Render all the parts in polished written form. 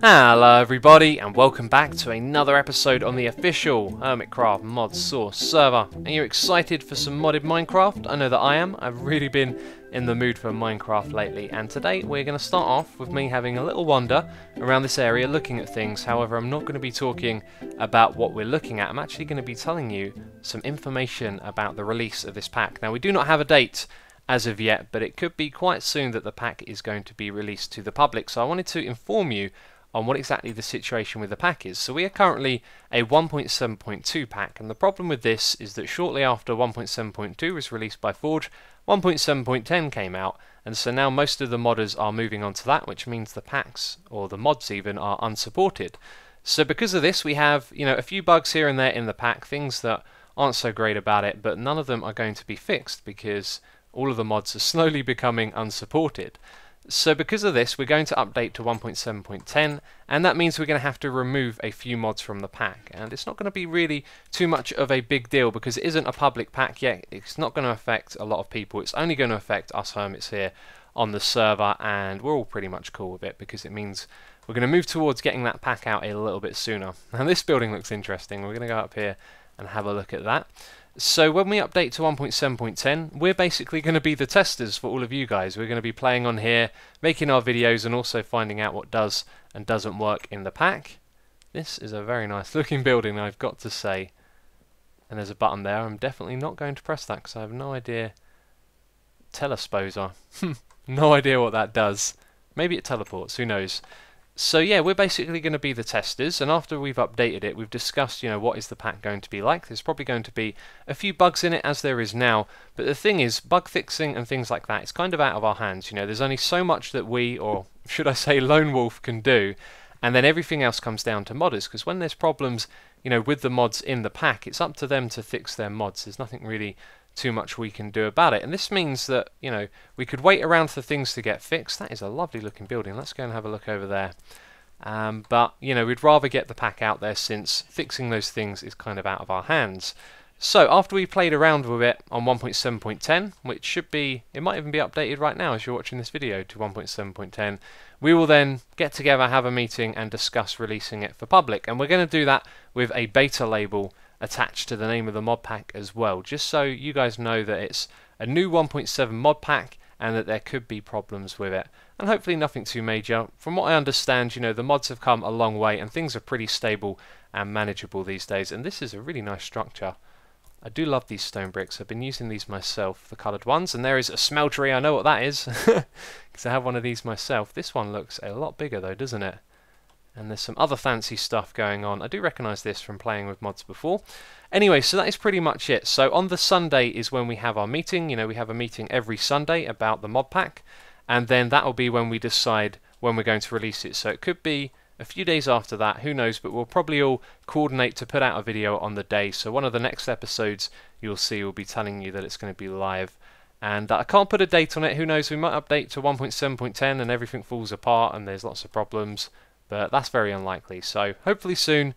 Hello everybody and welcome back to another episode on the official Hermitcraft Modsauce server. Are you excited for some modded Minecraft? I know that I am. I've really been in the mood for Minecraft lately, and today we're going to start off with me having a little wander around this area looking at things. However, I'm not going to be talking about what we're looking at. I'm actually going to be telling you some information about the release of this pack. Now, we do not have a date as of yet, but it could be quite soon that the pack is going to be released to the public, so I wanted to inform you on what exactly the situation with the pack is. So we are currently a 1.7.2 pack, and the problem with this is that shortly after 1.7.2 was released by Forge, 1.7.10 came out, and so now most of the modders are moving on to that, which means the packs, or the mods even, are unsupported. So because of this, we have, a few bugs here and there in the pack, things that aren't so great about it, but none of them are going to be fixed because all of the mods are slowly becoming unsupported. So because of this, we're going to update to 1.7.10, and that means we're going to have to remove a few mods from the pack. And it's not going to be really too much of a big deal because it isn't a public pack yet. It's not going to affect a lot of people. It's only going to affect us hermits here on the server, and we're all pretty much cool with it because it means we're going to move towards getting that pack out a little bit sooner. And this building looks interesting. We're going to go up here and have a look at that. So when we update to 1.7.10, we're basically going to be the testers for all of you guys. We're going to be playing on here, making our videos, and also finding out what does and doesn't work in the pack. This is a very nice looking building, I've got to say. And there's a button there. I'm definitely not going to press that because I have no idea. Telesposer. No idea what that does. Maybe it teleports, who knows. So yeah, we're basically going to be the testers, and after we've updated it, we've discussed, what is the pack going to be like. There's probably going to be a few bugs in it, as there is now, but the thing is, bug fixing and things like that, it's kind of out of our hands. There's only so much that we, or should I say Lone Wolf, can do, and then everything else comes down to modders, because when there's problems, with the mods in the pack, it's up to them to fix their mods. There's nothing really too much we can do about it, and this means that we could wait around for things to get fixed. That is a lovely looking building. Let's go and have a look over there. But we'd rather get the pack out there since fixing those things is kind of out of our hands. So after we played around with it on 1.7.10, which should be, it might even be updated right now as you're watching this video to 1.7.10, we will then get together, have a meeting and discuss releasing it for public, and we're going to do that with a beta label attached to the name of the mod pack as well, just so you guys know that it's a new 1.7 mod pack and that there could be problems with it, and hopefully nothing too major. From what I understand, the mods have come a long way and things are pretty stable and manageable these days, and this is a really nice structure. I do love these stone bricks. I've been using these myself, the coloured ones, and there is a smeltery. I know what that is because I have one of these myself. This one looks a lot bigger though, doesn't it? And there's some other fancy stuff going on. I do recognise this from playing with mods before. Anyway, so that is pretty much it. So on the Sunday is when we have our meeting. We have a meeting every Sunday about the mod pack, and then that will be when we decide when we're going to release it. So it could be a few days after that, who knows, but we'll probably all coordinate to put out a video on the day. So one of the next episodes you'll see will be telling you that it's going to be live. And I can't put a date on it. Who knows, we might update to 1.7.10 and everything falls apart and there's lots of problems. But that's very unlikely, so hopefully soon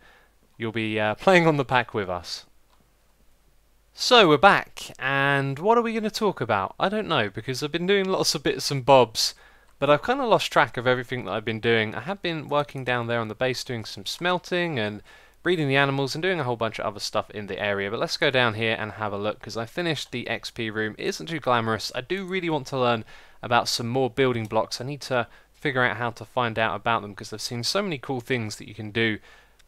you'll be playing on the pack with us. So we're back, and what are we going to talk about? I don't know, because I've been doing lots of bits and bobs, but I've kind of lost track of everything that I've been doing. I have been working down there on the base doing some smelting and breeding the animals and doing a whole bunch of other stuff in the area, but let's go down here and have a look, because I finished the XP room. It isn't too glamorous. I do really want to learn about some more building blocks. I need to figure out how to find out about them because I've seen so many cool things that you can do,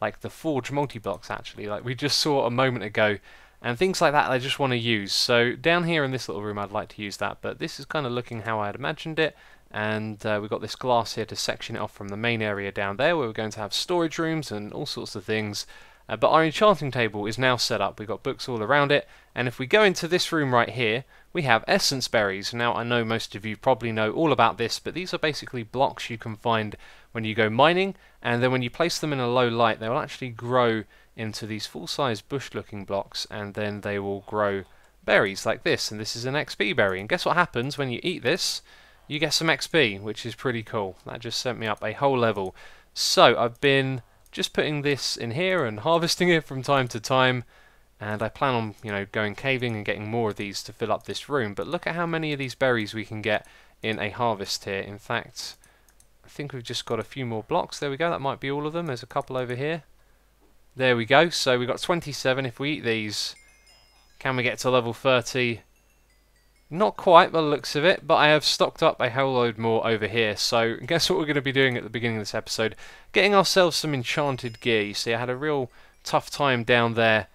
like the Forge multi-blocks actually, like we just saw a moment ago, and things like that I just want to use. So down here in this little room I'd like to use that, but this is kind of looking how I had imagined it, and we've got this glass here to section it off from the main area down there where we're going to have storage rooms and all sorts of things. But our enchanting table is now set up. We've got books all around it, and if we go into this room right here, we have essence berries. Now I know most of you probably know all about this, but these are basically blocks you can find when you go mining, and then when you place them in a low light they will actually grow into these full-size bush-looking blocks, and then they will grow berries like this, and this is an XP berry, and guess what happens when you eat this? You get some XP, which is pretty cool. That just sent me up a whole level. So I've been just putting this in here and harvesting it from time to time, and I plan on going caving and getting more of these to fill up this room. But look at how many of these berries we can get in a harvest here. In fact, I think we've just got a few more blocks. There we go, that might be all of them. There's a couple over here. There we go, so we've got 27. If we eat these, can we get to level 30? Not quite by the looks of it, but I have stocked up a whole load more over here. So guess what we're going to be doing at the beginning of this episode? Getting ourselves some Enchanted Gear. You see, I had a real tough time down there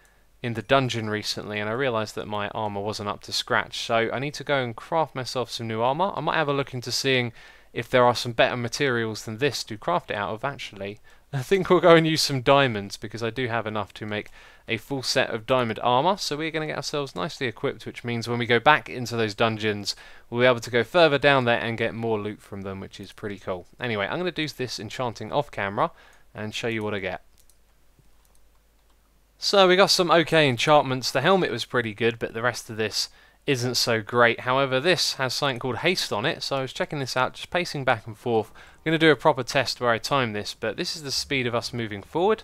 in the dungeon recently, and I realised that my armour wasn't up to scratch. So I need to go and craft myself some new armour. I might have a look into seeing if there are some better materials than this to craft it out of, actually. I think we'll go and use some diamonds, because I do have enough to make a full set of diamond armour. So we're going to get ourselves nicely equipped, which means when we go back into those dungeons, we'll be able to go further down there and get more loot from them, which is pretty cool. Anyway, I'm going to do this enchanting off camera and show you what I get. So we got some okay enchantments. The helmet was pretty good, but the rest of this isn't so great. However, this has something called haste on it, so I was checking this out, just pacing back and forth. I'm going to do a proper test where I time this, but this is the speed of us moving forward.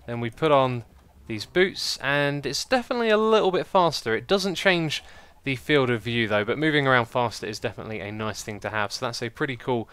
Then we put on these boots, and it's definitely a little bit faster. It doesn't change the field of view though, but moving around faster is definitely a nice thing to have. So that's a pretty cool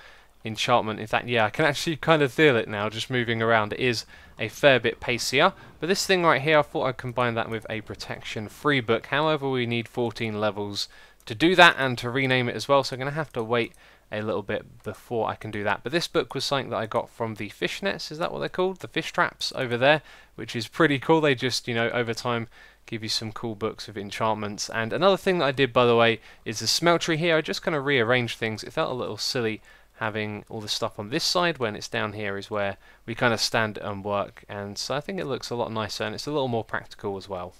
enchantment. In fact, yeah, I can actually kind of feel it now, just moving around. It is a fair bit pacier. But this thing right here, I thought I'd combine that with a protection free book. However, we need 14 levels to do that and to rename it as well, so I'm going to have to wait a little bit before I can do that. But this book was something that I got from the fish nets, is that what they're called? The fish traps over there, which is pretty cool. They just, you know, over time give you some cool books of enchantments. And another thing that I did, by the way, is the smeltery here. I just kind of rearranged things. It felt a little silly having all the stuff on this side when it's down here is where we kind of stand and work, and so I think it looks a lot nicer and it's a little more practical as well.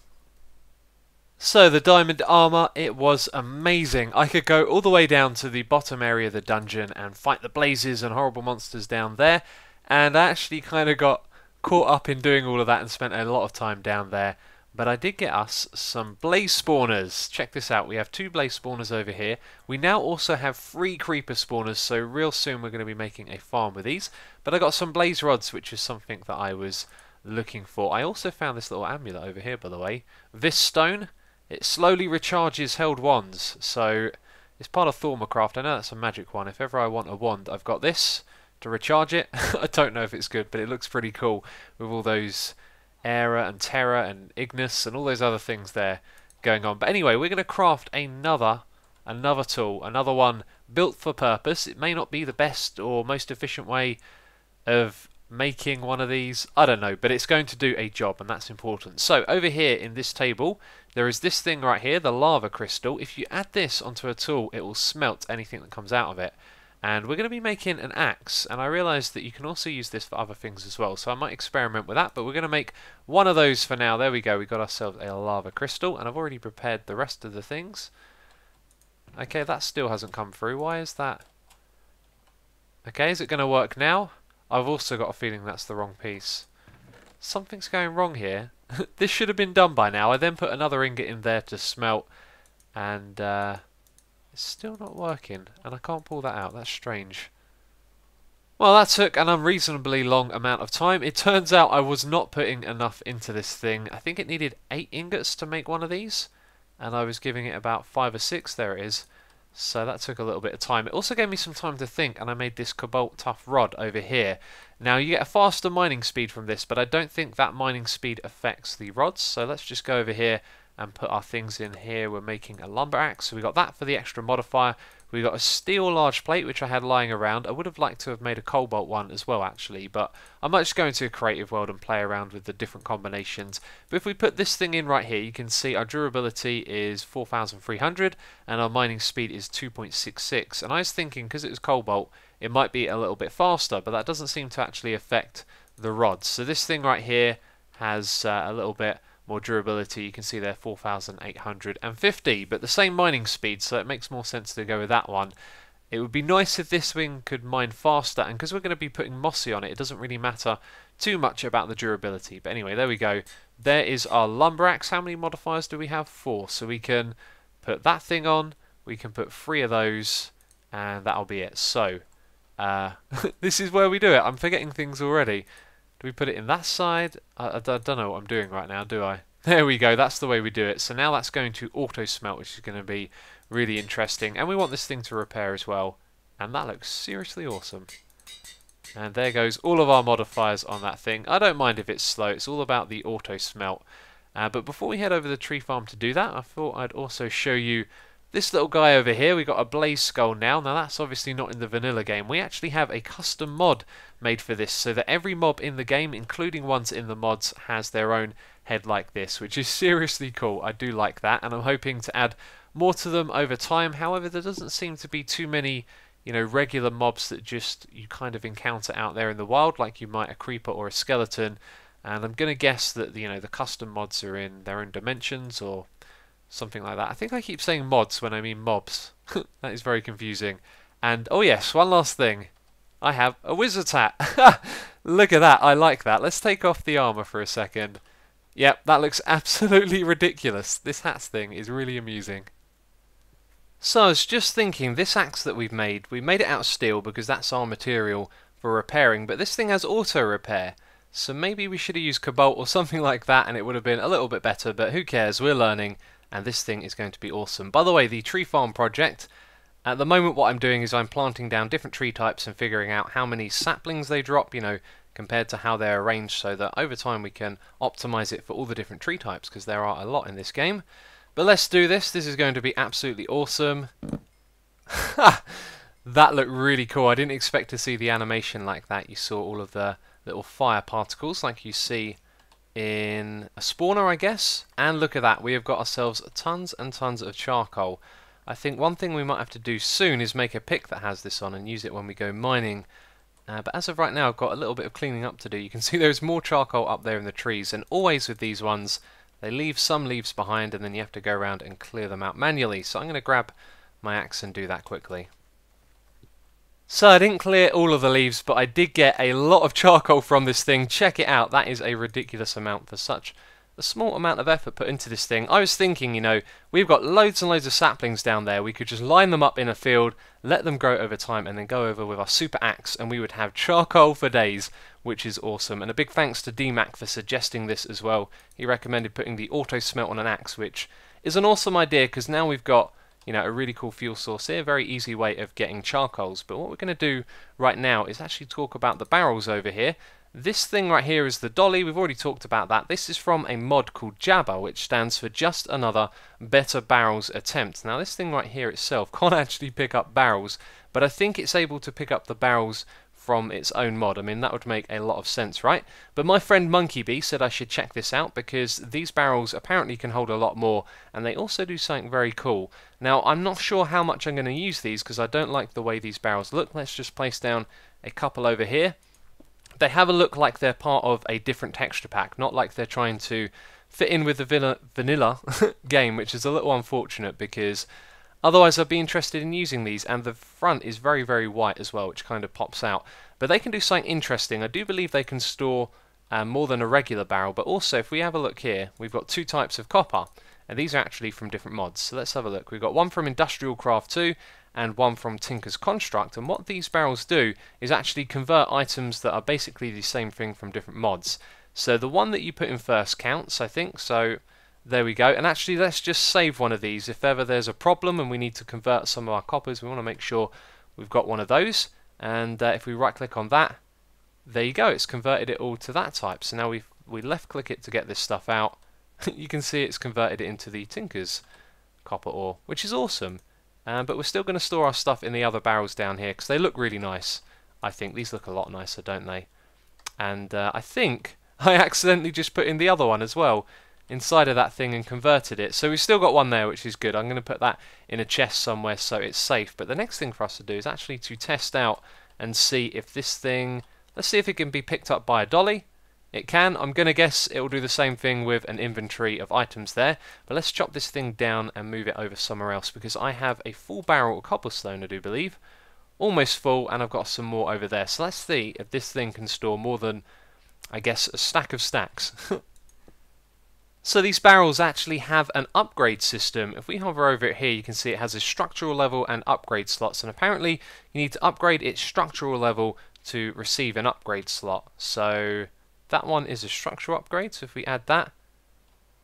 So the diamond armour, it was amazing. I could go all the way down to the bottom area of the dungeon and fight the blazes and horrible monsters down there, and I actually kind of got caught up in doing all of that and spent a lot of time down there. But I did get us some blaze spawners. Check this out, we have 2 blaze spawners over here. We now also have 3 creeper spawners, so real soon we're going to be making a farm with these. But I got some blaze rods, which is something that I was looking for. I also found this little amulet over here, by the way. This stone, it slowly recharges held wands, so it's part of Hermitcraft. I know that's a magic one. If ever I want a wand, I've got this to recharge it. I don't know if it's good, but it looks pretty cool with all those Era and Terra and Ignis and all those other things there going on. But anyway, we're going to craft another tool, another one built for purpose. It may not be the best or most efficient way of making one of these, I don't know, but it's going to do a job, and that's important. So over here in this table, there is this thing right here, the lava crystal. If you add this onto a tool, it will smelt anything that comes out of it. And we're going to be making an axe, and I realised that you can also use this for other things as well, so I might experiment with that, but we're going to make one of those for now. There we go, we got ourselves a lava crystal, and I've already prepared the rest of the things. Okay, that still hasn't come through. Why is that? Okay, is it going to work now? I've also got a feeling that's the wrong piece. Something's going wrong here. This should have been done by now. I then put another ingot in there to smelt, and it's still not working, and I can't pull that out. That's strange. Well, that took an unreasonably long amount of time. It turns out I was not putting enough into this thing. I think it needed 8 ingots to make one of these, and I was giving it about 5 or 6. There it is. So that took a little bit of time. It also gave me some time to think, and I made this Cobalt Tough Rod over here. Now, you get a faster mining speed from this, but I don't think that mining speed affects the rods. So let's just go over here and put our things in here. We're making a lumber axe, so we got that for the extra modifier. We got a steel large plate, which I had lying around. I would have liked to have made a cobalt one as well, actually, but I might just go into a creative world and play around with the different combinations. But if we put this thing in right here, you can see our durability is 4,300 and our mining speed is 2.66. And I was thinking, because it was cobalt, it might be a little bit faster, but that doesn't seem to actually affect the rods. So this thing right here has a little bit more durability. You can see there 4,850, but the same mining speed, so it makes more sense to go with that one. It would be nice if this thing could mine faster, and because we're going to be putting mossy on it, it doesn't really matter too much about the durability. But anyway, there we go. There is our lumber axe. How many modifiers do we have? 4. So we can put that thing on, we can put 3 of those, and that'll be it. So this is where we do it. I'm forgetting things already. Do we put it in that side? I don't know what I'm doing right now, do I? There we go, that's the way we do it. So now that's going to auto smelt, which is going to be really interesting. And we want this thing to repair as well. And that looks seriously awesome. And there goes all of our modifiers on that thing. I don't mind if it's slow, it's all about the auto smelt. But before we head over to the tree farm to do that, I thought I'd also show you this little guy over here. We got a blaze skull now. Now that's obviously not in the vanilla game. We actually have a custom mod made for this so that every mob in the game, including ones in the mods, has their own head like this, which is seriously cool. I do like that, and I'm hoping to add more to them over time. However, there doesn't seem to be too many, you know, regular mobs that just you kind of encounter out there in the wild, like you might a creeper or a skeleton. And I'm going to guess that, you know, the custom mods are in their own dimensions or something like that. I think I keep saying mods when I mean mobs. That is very confusing. And oh yes, one last thing. I have a wizard's hat. Look at that. I like that. Let's take off the armor for a second. Yep, that looks absolutely ridiculous. This hat thing is really amusing. So I was just thinking, this axe that we made it out of steel because that's our material for repairing, but this thing has auto repair. So maybe we should have used Cobalt or something like that and it would have been a little bit better, but who cares, we're learning and this thing is going to be awesome. By the way, the tree farm project, at the moment what I'm doing is I'm planting down different tree types and figuring out how many saplings they drop, you know, compared to how they're arranged, so that over time we can optimize it for all the different tree types, because there are a lot in this game. But let's do this. This is going to be absolutely awesome. That looked really cool. I didn't expect to see the animation like that. You saw all of the little fire particles like you see in a spawner, I guess. And look at that, we have got ourselves tons and tons of charcoal. I think one thing we might have to do soon is make a pick that has this on and use it when we go mining. But as of right now, I've got a little bit of cleaning up to do. You can see there's more charcoal up there in the trees, and always with these ones, they leave some leaves behind and then you have to go around and clear them out manually. So I'm going to grab my axe and do that quickly. So I didn't clear all of the leaves, but I did get a lot of charcoal from this thing. Check it out, that is a ridiculous amount for such a small amount of effort put into this thing. I was thinking, you know, we've got loads and loads of saplings down there. We could just line them up in a field, let them grow over time, and then go over with our super axe, and we would have charcoal for days, which is awesome. And a big thanks to DMAC for suggesting this as well. He recommended putting the auto smelt on an axe, which is an awesome idea, because now we've got, you know, a really cool fuel source here, a very easy way of getting charcoals. But what we're going to do right now is actually talk about the barrels over here. This thing right here is the dolly. We've already talked about that. This is from a mod called Jabba, which stands for Just Another Better Barrels Attempt. Now this thing right here itself can't actually pick up barrels, but I think it's able to pick up the barrels from its own mod. I mean, that would make a lot of sense, right? But my friend Monkey Bee said I should check this out because these barrels apparently can hold a lot more, and they also do something very cool. Now, I'm not sure how much I'm going to use these because I don't like the way these barrels look. Let's just place down a couple over here. They have a look like they're part of a different texture pack, not like they're trying to fit in with the vanilla game, which is a little unfortunate because otherwise I'd be interested in using these. And the front is very, very white as well, which kind of pops out. But they can do something interesting. I do believe they can store more than a regular barrel, but also if we have a look here, we've got two types of copper, and these are actually from different mods. So let's have a look. We've got one from Industrial Craft 2 and one from Tinker's Construct, and what these barrels do is actually convert items that are basically the same thing from different mods. So the one that you put in first counts, I think, so there we go. And actually let's just save one of these. If ever there's a problem and we need to convert some of our coppers, we want to make sure we've got one of those. And if we right click on that, there you go, it's converted it all to that type. So now we left click it to get this stuff out. You can see it's converted it into the Tinker's copper ore, which is awesome. But we're still going to store our stuff in the other barrels down here because they look really nice. I think these look a lot nicer, don't they? And I think I accidentally just put in the other one as well inside of that thing and converted it. So we've still got one there, which is good. I'm going to put that in a chest somewhere so it's safe. But the next thing for us to do is actually to test out and see if this thing, let's see if it can be picked up by a dolly. It can. I'm going to guess it will do the same thing with an inventory of items there. But let's chop this thing down and move it over somewhere else because I have a full barrel of cobblestone, I do believe. Almost full, and I've got some more over there. So let's see if this thing can store more than, I guess, a stack of stacks. So these barrels actually have an upgrade system. If we hover over it here, you can see it has a structural level and upgrade slots, and apparently you need to upgrade its structural level to receive an upgrade slot. So that one is a structural upgrade, so if we add that,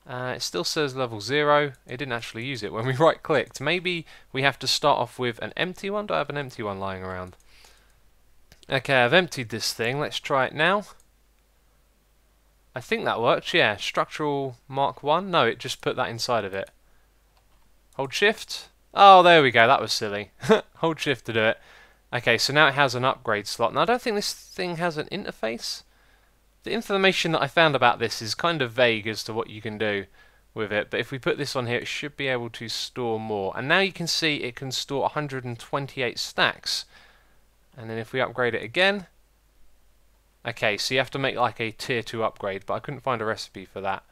it still says level 0. It didn't actually use it when we right clicked. Maybe we have to start off with an empty one. Do I have an empty one lying around? Okay, I've emptied this thing. Let's try it now. I think that works, yeah. Structural Mark 1. No, it just put that inside of it. Hold shift. Oh, there we go. That was silly. Hold shift to do it. Okay, so now it has an upgrade slot. Now, I don't think this thing has an interface. The information that I found about this is kind of vague as to what you can do with it. But if we put this on here, it should be able to store more. And now you can see it can store 128 stacks. And then if we upgrade it again... Okay, so you have to make like a tier 2 upgrade, but I couldn't find a recipe for that.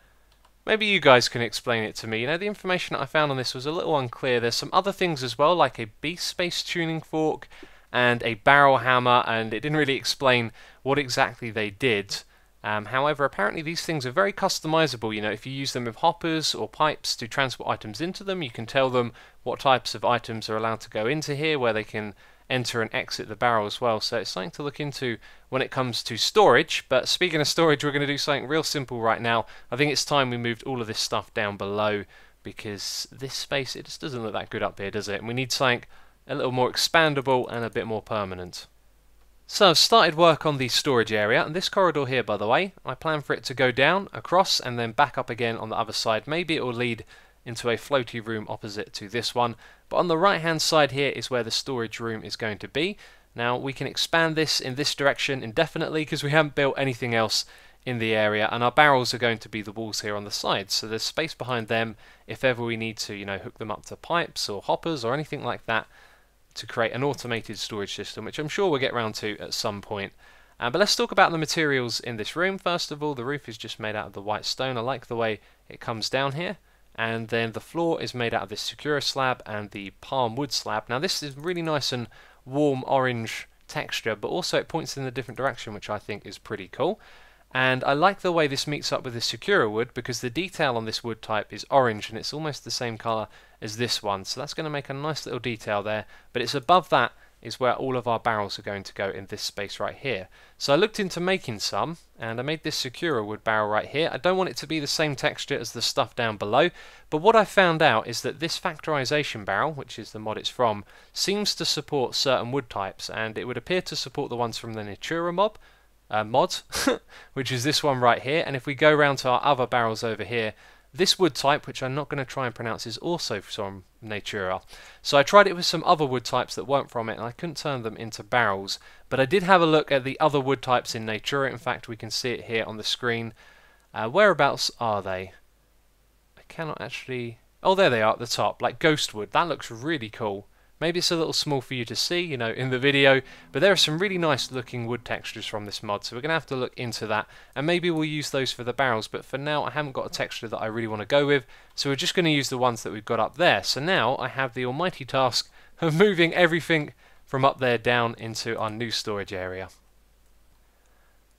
Maybe you guys can explain it to me. You know, the information that I found on this was a little unclear. There's some other things as well, like a beast space tuning fork and a barrel hammer, and it didn't really explain what exactly they did. However, apparently these things are very customizable. You know, if you use them with hoppers or pipes to transport items into them, you can tell them what types of items are allowed to go into here, where they can enter and exit the barrel as well. So it's something to look into when it comes to storage. But speaking of storage, we're going to do something real simple right now. I think it's time we moved all of this stuff down below, because this space, it just doesn't look that good up here, does it? And we need something a little more expandable and a bit more permanent. So I've started work on the storage area, and this corridor here, by the way, I plan for it to go down, across, and then back up again on the other side. Maybe it will lead into a floaty room opposite to this one, but on the right hand side here is where the storage room is going to be. Now we can expand this in this direction indefinitely because we haven't built anything else in the area, and our barrels are going to be the walls here on the sides, so there's space behind them if ever we need to, you know, hook them up to pipes or hoppers or anything like that to create an automated storage system, which I'm sure we'll get around to at some point. But let's talk about the materials in this room. First of all, the roof is just made out of the white stone. I like the way it comes down here. And then the floor is made out of this Sakura slab and the palm wood slab. Now this is really nice and warm orange texture, but also it points in a different direction, which I think is pretty cool. And I like the way this meets up with the Sakura wood, because the detail on this wood type is orange and it's almost the same colour as this one. So that's going to make a nice little detail there, but it's above that is where all of our barrels are going to go, in this space right here. So I looked into making some, and I made this Sakura wood barrel right here. I don't want it to be the same texture as the stuff down below, but what I found out is that this factorization barrel, which is the mod it's from, seems to support certain wood types, and it would appear to support the ones from the Natura mod, which is this one right here. And if we go around to our other barrels over here, this wood type, which I'm not going to try and pronounce, is also from Natura. So I tried it with some other wood types that weren't from it, and I couldn't turn them into barrels. But I did have a look at the other wood types in Natura. In fact, we can see it here on the screen. Whereabouts are they? I cannot actually... Oh, there they are at the top, like ghost wood. That looks really cool. Maybe it's a little small for you to see, you know, in the video, but there are some really nice looking wood textures from this mod, so we're going to have to look into that, and maybe we'll use those for the barrels, but for now I haven't got a texture that I really want to go with, so we're just going to use the ones that we've got up there. So now I have the almighty task of moving everything from up there down into our new storage area.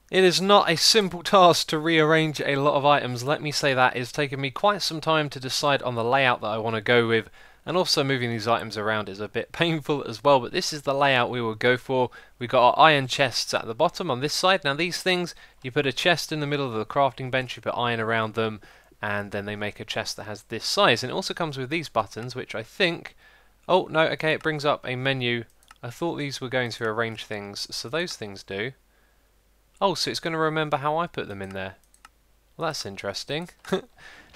It is not a simple task to rearrange a lot of items, let me say that. It's taken me quite some time to decide on the layout that I want to go with, and also moving these items around is a bit painful as well, but this is the layout we will go for. We've got our iron chests at the bottom on this side. Now these things, you put a chest in the middle of the crafting bench, you put iron around them, and then they make a chest that has this size. And it also comes with these buttons, which I think... Oh, no, okay, it brings up a menu. I thought these were going to arrange things, so those things do. Oh, so it's going to remember how I put them in there. Well, that's interesting.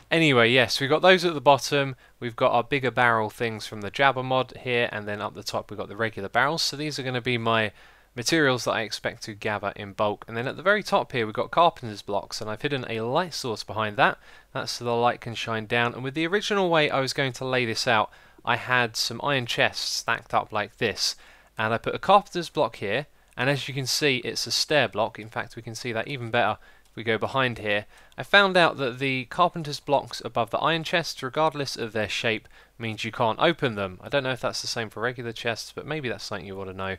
Anyway, yes, we've got those at the bottom. We've got our bigger barrel things from the Jabber mod here, and then up the top we've got the regular barrels. So these are going to be my materials that I expect to gather in bulk. And then at the very top here we've got carpenter's blocks, and I've hidden a light source behind that. That's so the light can shine down. And with the original way I was going to lay this out, I had some iron chests stacked up like this, and I put a carpenter's block here, and as you can see it's a stair block. In fact, we can see that even better we go behind here. I found out that the carpenter's blocks above the iron chests, regardless of their shape, means you can't open them. I don't know if that's the same for regular chests, but maybe that's something you want to know.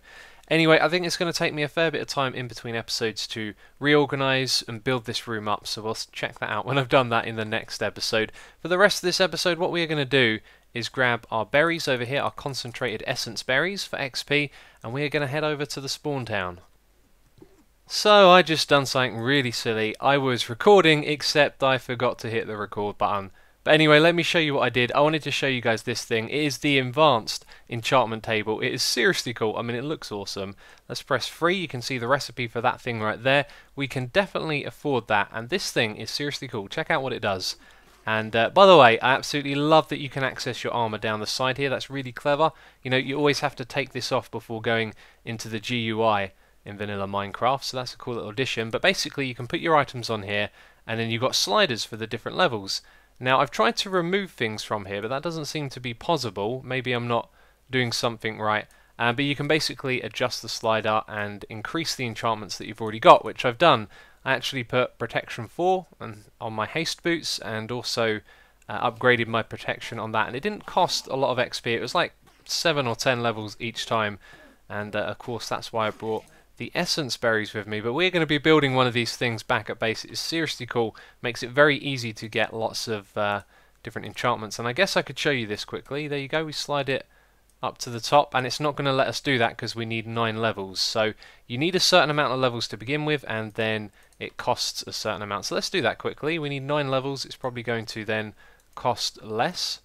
Anyway, I think it's going to take me a fair bit of time in between episodes to reorganize and build this room up, so we'll check that out when I've done that in the next episode. For the rest of this episode, what we are going to do is grab our berries over here, our concentrated essence berries for XP, and we are going to head over to the spawn town. So I just done something really silly. I was recording, except I forgot to hit the record button. But anyway, let me show you what I did. I wanted to show you guys this thing. It is the advanced enchantment table. It is seriously cool. I mean, it looks awesome. Let's press 3. You can see the recipe for that thing right there. We can definitely afford that, and this thing is seriously cool. Check out what it does. And by the way, I absolutely love that you can access your armor down the side here. That's really clever. You know, you always have to take this off before going into the GUI in vanilla Minecraft, so that's a cool little addition. But basically, you can put your items on here, and then you've got sliders for the different levels. Now, I've tried to remove things from here, but that doesn't seem to be possible. Maybe I'm not doing something right. But you can basically adjust the slider and increase the enchantments that you've already got, which I've done. I actually put protection 4 on my haste boots, and also upgraded my protection on that. And it didn't cost a lot of XP. It was like 7 or 10 levels each time. And of course, that's why I brought the essence berries with me. But we're going to be building one of these things back at base. It's seriously cool. Makes it very easy to get lots of different enchantments. And I guess I could show you this quickly. There you go. We slide it up to the top, and it's not going to let us do that because we need 9 levels. So you need a certain amount of levels to begin with, and then it costs a certain amount. So let's do that quickly. We need 9 levels. It's probably going to then cost less.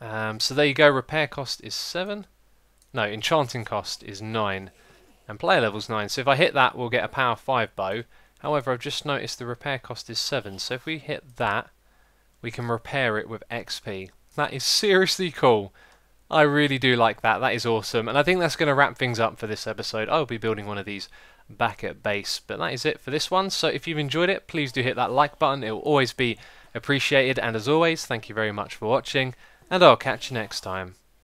So there you go. Repair cost is 7. No, enchanting cost is 9. And player level's 9. So if I hit that, we'll get a power 5 bow. However, I've just noticed the repair cost is 7. So if we hit that, we can repair it with XP. That is seriously cool. I really do like that. That is awesome. And I think that's going to wrap things up for this episode. I'll be building one of these back at base. But that is it for this one. So if you've enjoyed it, please do hit that like button. It will always be appreciated. And as always, thank you very much for watching. And I'll catch you next time.